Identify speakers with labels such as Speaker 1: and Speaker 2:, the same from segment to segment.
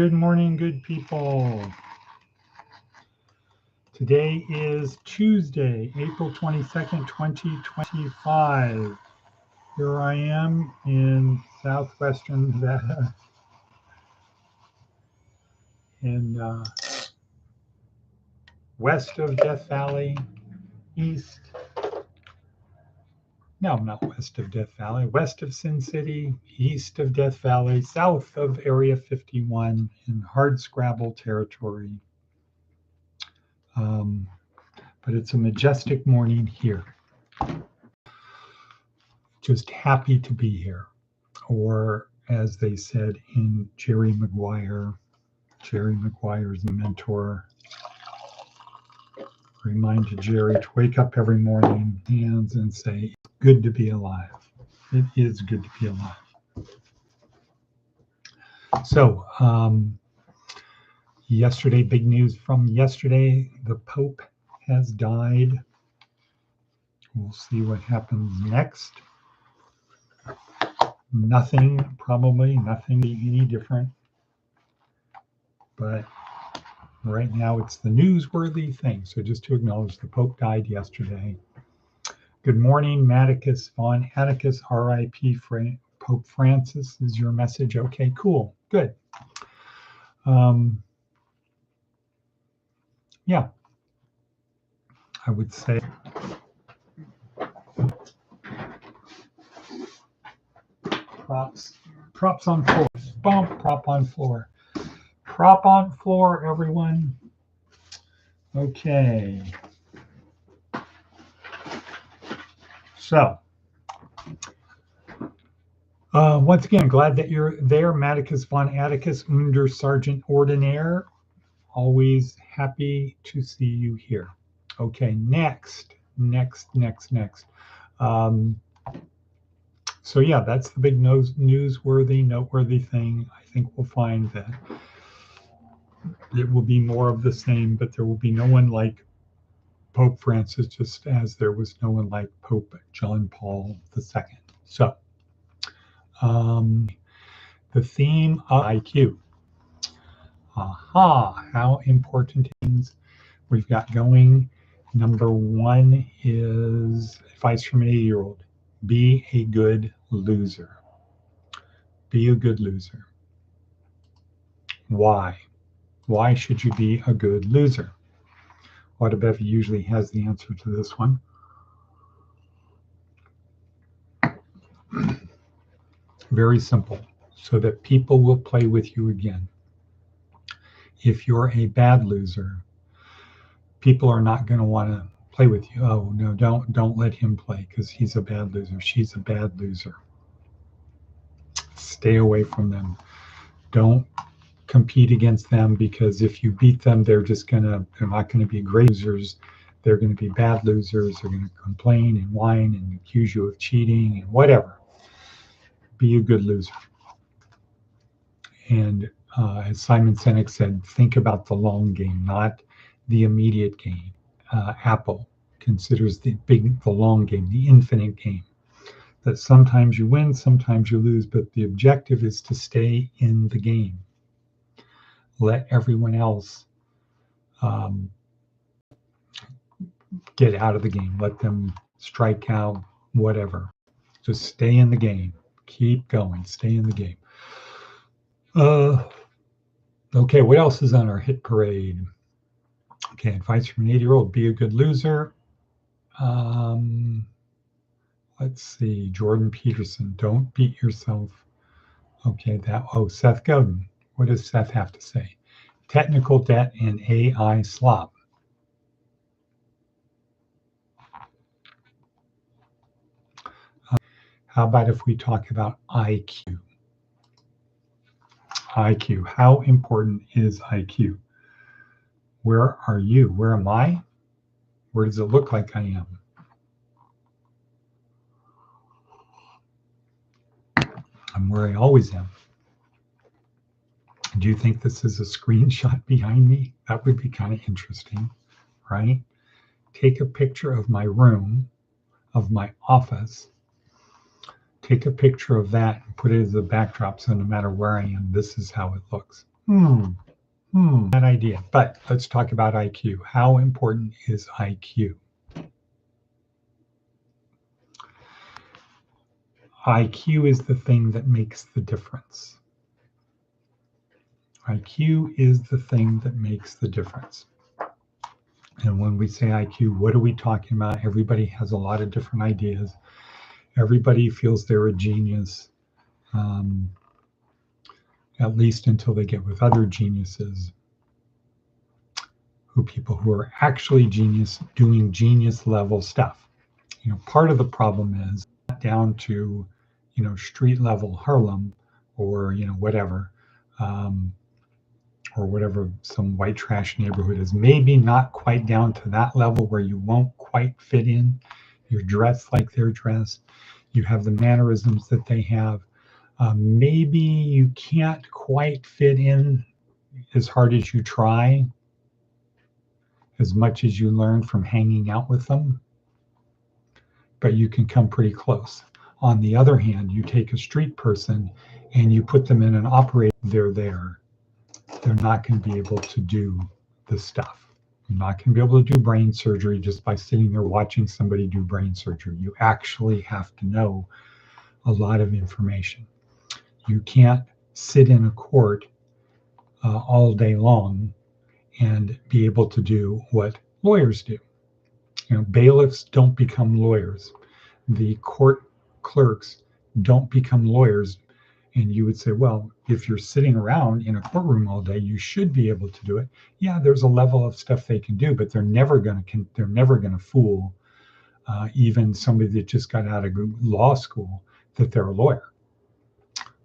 Speaker 1: good morning, good people. Today is Tuesday, April 22nd, 2025. Here I am in southwestern Nevada, in west of Death Valley, not west of Death Valley, west of Sin City, east of Death Valley, south of Area 51 in hardscrabble territory. But it's a majestic morning here. Just happy to be here. Or as they said in Jerry Maguire's mentor, reminded Jerry to wake up every morning, hands, and say, good to be alive. It is good to be alive. So, yesterday, big news from yesterday, the Pope has died. We'll see what happens next. Probably nothing any different. But right now it's the newsworthy thing. So just to acknowledge the Pope died yesterday. Good morning, Maticus von Atticus, R.I.P. Pope Francis is your message. Okay, cool, good. Yeah, I would say props on floor, prop on floor. Prop on floor, everyone. Okay. So, once again, glad that you're there, Maticus von Atticus, Under Sergeant Ordinaire. Always happy to see you here. Okay, next. So yeah, that's the big noteworthy thing. I think we'll find that it will be more of the same, but there will be no one like Pope Francis, just as there was no one like Pope John Paul II. So, the theme of IQ. How important things we've got going. Number one is advice from an 80-year-old. Be a good loser. Be a good loser. Why? Why should you be a good loser? Whatever usually has the answer to this one. Very simple. So that people will play with you again. If you're a bad loser, people are not going to want to play with you. Oh no, don't let him play because he's a bad loser. She's a bad loser. Stay away from them. Don't compete against them, because if you beat them, they're not going to be great losers. They're going to be bad losers. They're going to complain and whine and accuse you of cheating and whatever. Be a good loser. And as Simon Sinek said, think about the long game, not the immediate game. Apple considers the long game, the infinite game. That sometimes you win, sometimes you lose, but the objective is to stay in the game. Let everyone else get out of the game. Let them strike out, whatever. Just stay in the game. Keep going. Stay in the game. Okay, what else is on our hit parade? Okay, advice from an 80-year-old. Be a good loser. Let's see. Jordan Peterson. Don't beat yourself. Okay, Seth Godin. What does Seth have to say? Technical debt and AI slop. How about if we talk about IQ? IQ. How important is IQ? Where are you? Where am I? Where does it look like I am? I'm where I always am. Do you think this is a screenshot behind me? That would be kind of interesting, right? Take a picture of my room, of my office. Take a picture of that and put it as a backdrop, so no matter where I am, this is how it looks. That idea. But let's talk about IQ. How important is IQ? IQ is the thing that makes the difference. IQ is the thing that makes the difference. And when we say IQ, what are we talking about? Everybody has a lot of different ideas. Everybody feels they're a genius, at least until they get with other geniuses, people who are actually genius, doing genius level stuff. Part of the problem is down to, street level Harlem or, whatever, or whatever some white trash neighborhood is. Maybe not quite down to that level where you won't quite fit in. You're dressed like they're dressed. You have the mannerisms that they have. Maybe you can't quite fit in as hard as you try, as much as you learn from hanging out with them, but you can come pretty close. On the other hand, you take a street person and you put them in an operating, they're there. They're not going to be able to do the stuff. You're not going to be able to do brain surgery just by sitting there watching somebody do brain surgery. You actually have to know a lot of information. You can't sit in a court all day long and be able to do what lawyers do. Bailiffs don't become lawyers. The court clerks don't become lawyers. And you would say, well, if you're sitting around in a courtroom all day, you should be able to do it. Yeah, there's a level of stuff they can do, but they're never going to fool even somebody that just got out of law school that they're a lawyer.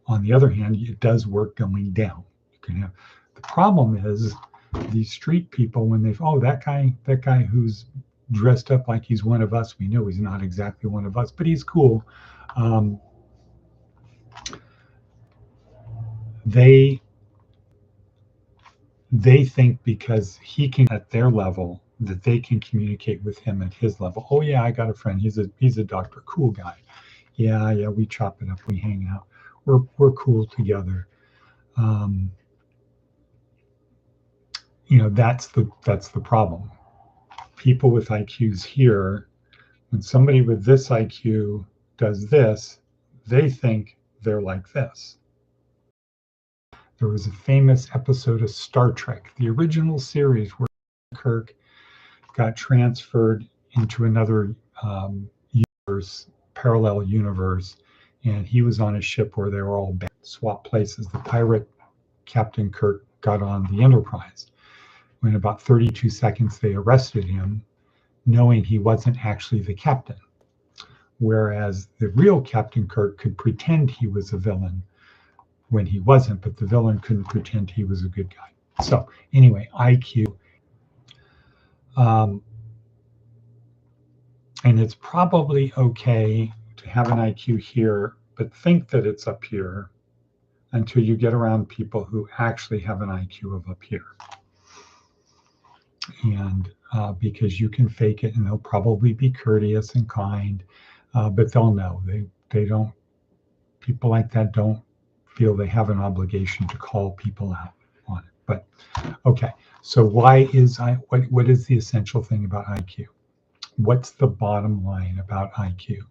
Speaker 1: On the other hand, it does work going down. The problem is these street people, when that guy who's dressed up like he's one of us, we know he's not exactly one of us, but he's cool. They think because he can at their level that they can communicate with him at his level. Oh yeah, I got a friend. He's a doctor, cool guy. Yeah, we chop it up, we hang out. We're cool together. That's the problem. People with IQs here, when somebody with this IQ does this, they think they're like this. There was a famous episode of Star Trek, the original series, where Kirk got transferred into another parallel universe, and he was on a ship where they were all swapped places. The pirate Captain Kirk got on the Enterprise. In about 32 seconds, they arrested him, knowing he wasn't actually the captain. Whereas the real Captain Kirk could pretend he was a villain when he wasn't, but the villain couldn't pretend he was a good guy. So anyway, IQ. And it's probably okay to have an IQ here, but think that it's up here until you get around people who actually have an IQ of up here. And because you can fake it, and they'll probably be courteous and kind, but they'll know. They don't, people like that don't feel they have an obligation to call people out on it. But okay, so what is the essential thing about IQ? What's the bottom line about IQ?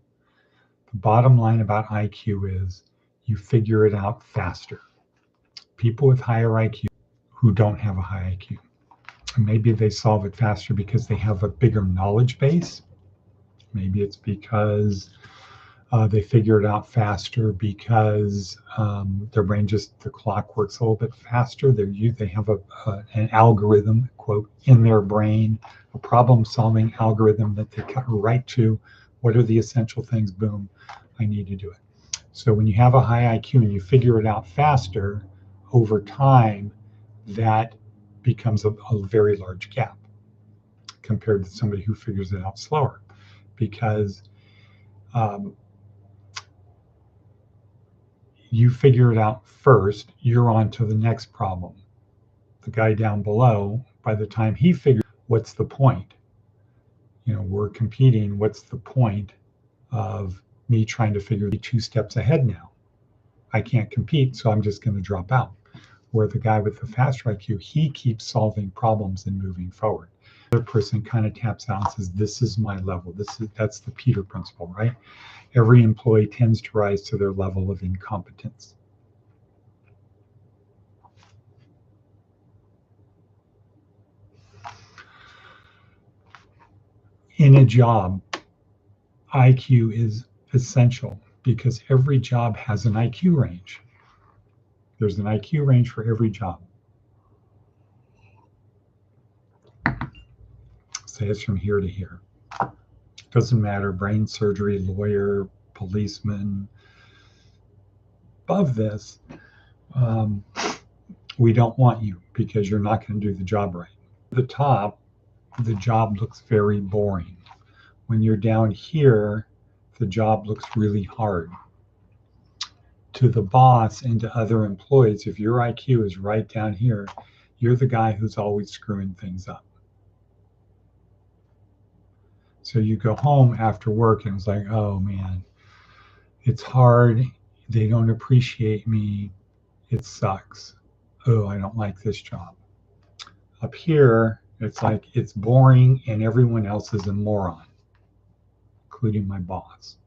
Speaker 1: The bottom line about IQ is you figure it out faster. People with higher IQ who don't have a high IQ, maybe they solve it faster because they have a bigger knowledge base. Maybe it's because they figure it out faster because their brain the clock works a little bit faster. They have an algorithm, quote, in their brain, a problem-solving algorithm that they cut right to. What are the essential things? Boom, I need to do it. So when you have a high IQ and you figure it out faster, over time, that becomes a very large gap compared to somebody who figures it out slower, because you figure it out first, you're on to the next problem. The guy down below, by the time he figures, what's the point? We're competing. What's the point of me trying to figure 2 steps ahead now? I can't compete, so I'm just going to drop out. where the guy with the faster IQ, he keeps solving problems and moving forward. The other person kind of taps out and says, this is my level. That's the Peter principle, right? Every employee tends to rise to their level of incompetence. In a job, IQ is essential because every job has an IQ range. There's an IQ range for every job. Say it's from here to here. Doesn't matter, brain surgery, lawyer, policeman. Above this, we don't want you because you're not going to do the job right. At the top, the job looks very boring. When you're down here, the job looks really hard. To the boss and to other employees, if your IQ is right down here, you're the guy who's always screwing things up. So you go home after work and it's like, oh man, it's hard. They don't appreciate me. It sucks. Oh, I don't like this job. Up here, it's like it's boring and everyone else is a moron, including my boss.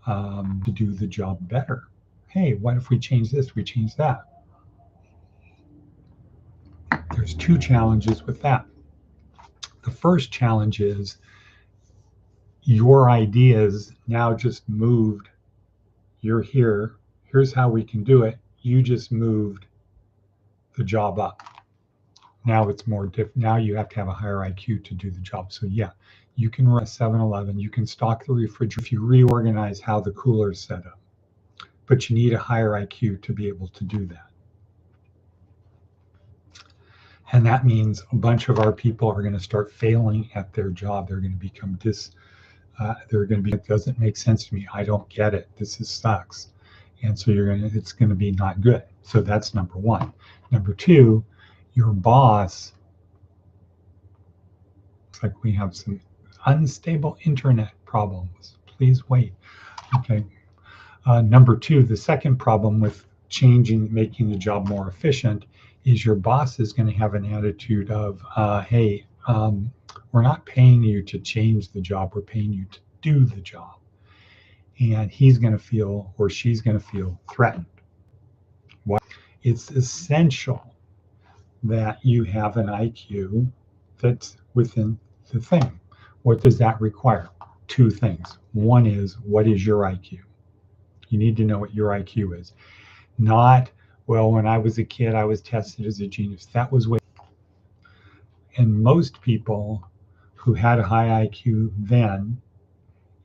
Speaker 1: To do the job better. Hey, what if we change this? We change that. There's two challenges with that. The first challenge is your ideas now just moved. You're here. Here's how we can do it. You just moved the job up. Now it's more different. Now you have to have a higher IQ to do the job. So yeah, you can run a 7-Eleven. You can stock the refrigerator if you reorganize how the cooler is set up. But you need a higher IQ to be able to do that. And that means a bunch of our people are going to start failing at their job. They're going to become it doesn't make sense to me. I don't get it. This sucks. And so it's going to be not good. So that's number one. Number two, your boss, looks like we have some unstable internet problems. Please wait. Okay. Number two, the second problem with making the job more efficient is your boss is going to have an attitude of, hey, we're not paying you to change the job, we're paying you to do the job. And he's going to feel, or she's going to feel threatened. It's essential that you have an IQ that's within the thing. What does that require? Two things. One is, what is your IQ? You need to know what your IQ is. Not, well, when I was a kid, I was tested as a genius. That was way. And most people who had a high IQ then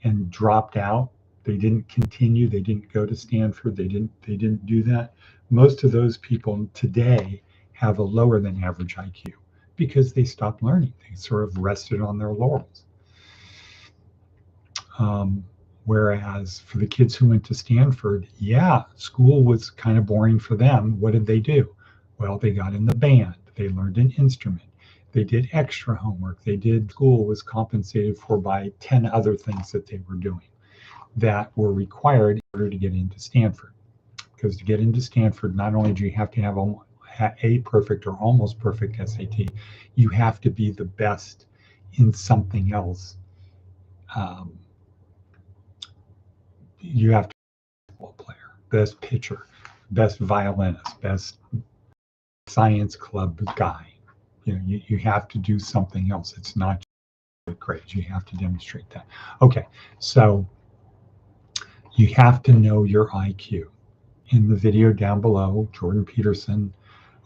Speaker 1: and dropped out, they didn't continue, they didn't go to Stanford, they didn't do that. Most of those people today have a lower than average IQ because they stopped learning. They sort of rested on their laurels. Whereas for the kids who went to Stanford, yeah, school was kind of boring for them. What did they do? Well, they got in the band. They learned an instrument. They did extra homework. School was compensated for by 10 other things that they were doing that were required in order to get into Stanford. Because to get into Stanford, not only do you have to have a perfect or almost perfect SAT, you have to be the best in something else. You have to be a football player, best pitcher, best violinist, best science club guy. You have to do something else. It's not just grades. You have to demonstrate that. Okay, so you have to know your IQ. In the video down below, Jordan Peterson,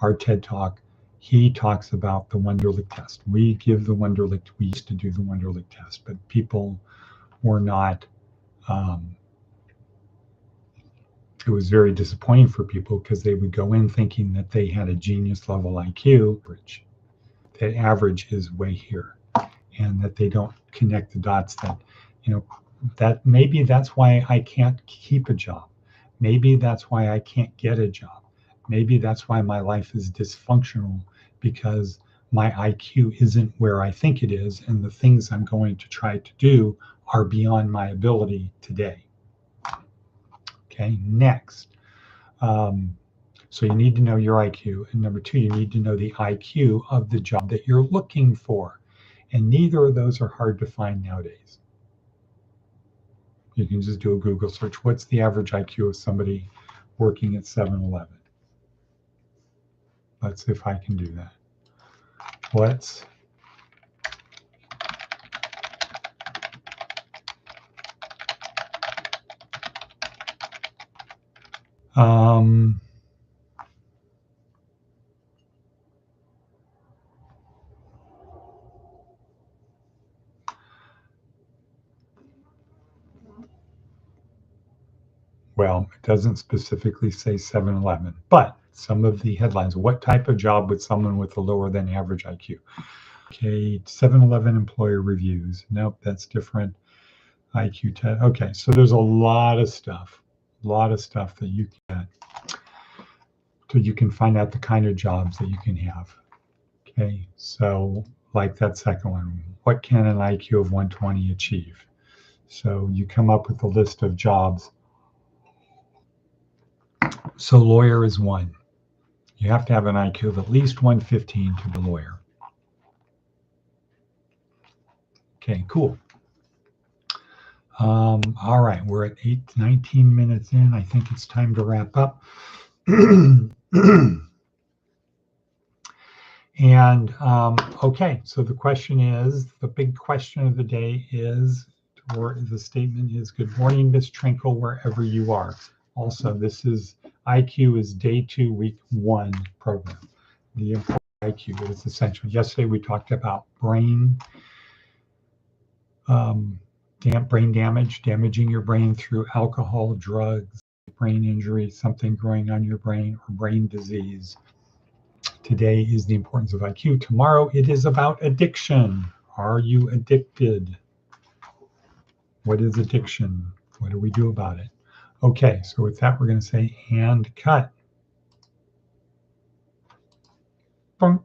Speaker 1: our TED Talk, he talks about the Wonderlic test. We give the Wonderlic, we used to do the Wonderlic test, but people were not, it was very disappointing for people because they would go in thinking that they had a genius level IQ. That average is way here, and that they don't connect the dots that, that maybe that's why I can't keep a job. Maybe that's why I can't get a job. Maybe that's why my life is dysfunctional, because my IQ isn't where I think it is, and the things I'm going to try to do are beyond my ability today. Okay, next. So you need to know your IQ. And number two, you need to know the IQ of the job that you're looking for. And neither of those are hard to find nowadays. You can just do a Google search. What's the average IQ of somebody working at 7-Eleven? Let's see if I can do that. Let's well, it doesn't specifically say 7-Eleven, but some of the headlines, what type of job would someone with a lower than average IQ? Okay, 7-Eleven employer reviews. Nope, that's different. IQ test. Okay, so there's a lot of stuff that you can, so you can find out the kind of jobs that you can have. Okay, so like that second one, what can an IQ of 120 achieve? So you come up with a list of jobs. So lawyer is one. You have to have an IQ of at least 115 to be a lawyer. Okay, cool. All right, we're at 19 minutes in. I think it's time to wrap up. And okay, so the question is, the big question of the day is, or the statement is, good morning, Miss Trinkle, wherever you are. Also, this is IQ is day 2, week 1 program. The important IQ is essential. Yesterday we talked about brain damage, damaging your brain through alcohol, drugs, brain injury, something growing on your brain, or brain disease. Today is the importance of IQ. Tomorrow it is about addiction. Are you addicted? What is addiction? What do we do about it? Okay, so with that, we're going to say and cut. Boom.